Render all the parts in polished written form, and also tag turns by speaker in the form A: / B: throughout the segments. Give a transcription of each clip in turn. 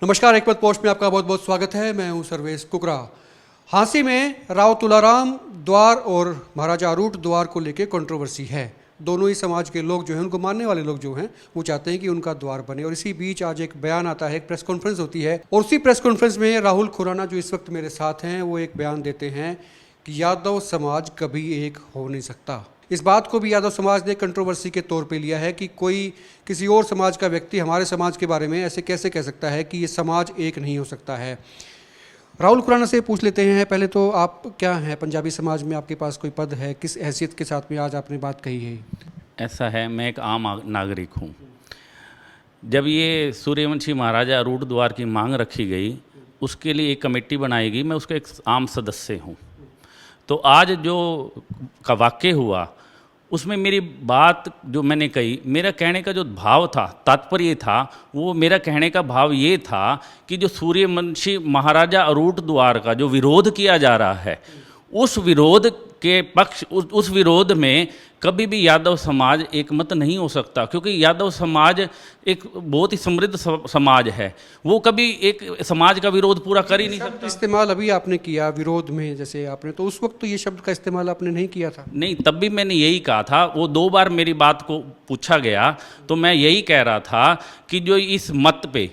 A: नमस्कार, एक मत पोस्ट में आपका बहुत बहुत स्वागत है। मैं हूं सर्वेश कुकरा। हांसी में राव तुलाराम द्वार और महाराजा अरूट द्वार को लेकर कंट्रोवर्सी है। दोनों ही समाज के लोग जो हैं, उनको मानने वाले लोग जो हैं, वो चाहते हैं कि उनका द्वार बने। और इसी बीच आज एक बयान आता है, एक प्रेस कॉन्फ्रेंस होती है और उसी प्रेस कॉन्फ्रेंस में राहुल खुराना जो इस वक्त मेरे साथ हैं, वो एक बयान देते हैं कि यादव समाज कभी एक हो नहीं सकता। इस बात को भी यादव समाज ने कंट्रोवर्सी के तौर पे लिया है कि कोई किसी और समाज का व्यक्ति हमारे समाज के बारे में ऐसे कैसे कह सकता है कि ये समाज एक नहीं हो सकता है। राहुल खुराना से पूछ लेते हैं, पहले तो आप क्या हैं पंजाबी समाज में, आपके पास कोई पद है, किस हैसियत के साथ में आज आपने बात कही है?
B: ऐसा है, मैं एक आम नागरिक हूँ। जब ये सूर्यवंशी महाराजा अरूट द्वार की मांग रखी गई, उसके लिए एक कमेटी बनाई गई, मैं उसका एक आम सदस्य हूँ। तो आज जो का वाक़या हुआ, उसमें मेरी बात जो मैंने कही, मेरा कहने का जो भाव था, तात्पर्य था, वो मेरा कहने का भाव ये था कि जो सूर्यवंशी महाराजा अरूट द्वार का जो विरोध किया जा रहा है, उस विरोध के पक्ष उस विरोध में कभी भी यादव समाज एक मत नहीं हो सकता, क्योंकि यादव समाज एक बहुत ही समृद्ध समाज है। वो कभी एक समाज का विरोध पूरा कर ही नहीं सकता।
A: इस्तेमाल अभी आपने किया विरोध में, जैसे आपने, तो उस वक्त तो ये शब्द का इस्तेमाल आपने नहीं किया था।
B: नहीं, तब भी मैंने यही कहा था। वो 2 बार मेरी बात को पूछा गया तो मैं यही कह रहा था कि जो इस मत पे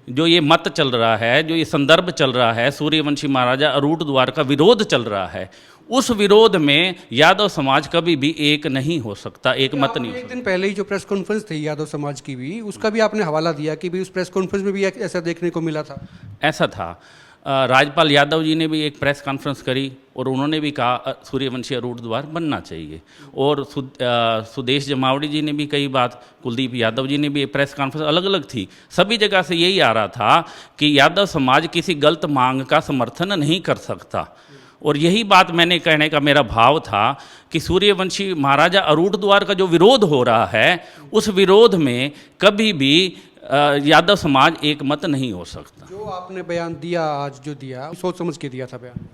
B: जो ये मत चल रहा है, जो ये संदर्भ चल रहा है, सूर्यवंशी महाराजा अरूट द्वार का विरोध चल रहा है, उस विरोध में यादव समाज कभी भी एक नहीं हो सकता, एक मत नहीं हो सकता।
A: एक दिन पहले ही जो प्रेस कॉन्फ्रेंस थी यादव समाज की भी, उसका भी आपने हवाला दिया कि भी उस प्रेस कॉन्फ्रेंस में भी ऐसा देखने को मिला था।
B: ऐसा था। राज्यपाल यादव जी ने भी एक प्रेस कॉन्फ्रेंस करी और उन्होंने भी कहा सूर्यवंशी अरूट द्वार बनना चाहिए। और सुदेश जमावड़ी जी ने भी कई बात, कुलदीप यादव जी ने भी एक प्रेस कॉन्फ्रेंस, अलग अलग थी। सभी जगह से यही आ रहा था कि यादव समाज किसी गलत मांग का समर्थन नहीं कर सकता। और यही बात मैंने कहने का मेरा भाव था कि सूर्यवंशी महाराजा अरूट द्वार का जो विरोध हो रहा है, उस विरोध में कभी भी यादव समाज एक मत नहीं हो सकता।
A: जो आपने बयान दिया आज, जो दिया, सोच समझ के दिया था बयान?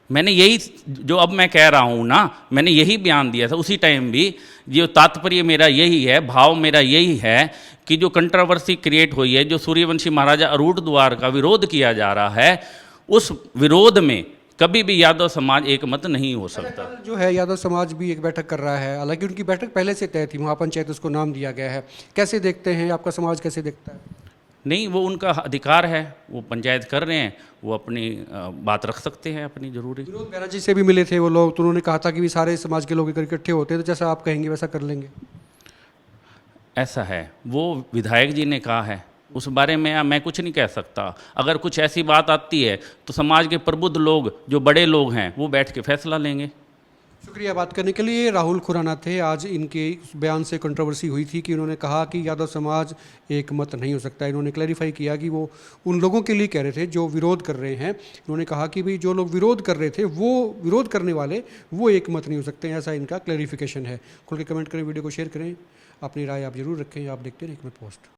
B: मैंने यही, जो अब मैं कह रहा हूँ ना, मैंने यही बयान दिया था उसी टाइम भी। जो तात्पर्य मेरा यही है, भाव मेरा यही है कि जो कंट्रोवर्सी क्रिएट हुई है, जो सूर्यवंशी महाराजा अरूट द्वार का विरोध किया जा रहा है, उस विरोध में कभी भी यादव समाज एक मत नहीं हो सकता।
A: जो है यादव समाज भी एक बैठक कर रहा है, हालांकि उनकी बैठक पहले से तय थी, महापंचायत उसको नाम दिया गया है। कैसे देखते हैं, आपका समाज कैसे देखता है?
B: नहीं, वो उनका अधिकार है, वो पंचायत कर रहे हैं, वो अपनी बात रख सकते हैं, अपनी जरूरी।
A: विनोद बैनर्जी से भी मिले थे वो लोग, तो उन्होंने कहा था कि भी सारे समाज के लोग इकट्ठे होते हैं, तो जैसा आप कहेंगे वैसा कर लेंगे।
B: ऐसा है, वो विधायक जी ने कहा है, उस बारे में मैं कुछ नहीं कह सकता। अगर कुछ ऐसी बात आती है तो समाज के प्रबुद्ध लोग, जो बड़े लोग हैं, वो बैठ के फैसला लेंगे।
A: शुक्रिया बात करने के लिए। राहुल खुराना थे। आज इनके बयान से कंट्रोवर्सी हुई थी कि उन्होंने कहा कि यादव समाज एक मत नहीं हो सकता। इन्होंने क्लैरिफाई किया कि वो उन लोगों के लिए कह रहे थे जो विरोध कर रहे हैं। उन्होंने कहा कि भाई जो लोग विरोध कर रहे थे, वो विरोध करने वाले, वो एक मत नहीं हो सकते। ऐसा इनका क्लैरिफिकेशन है। खुल के कमेंट करें, वीडियो को शेयर करें, अपनी राय आप जरूर रखें। आप देखते रहें एक मत पोस्ट।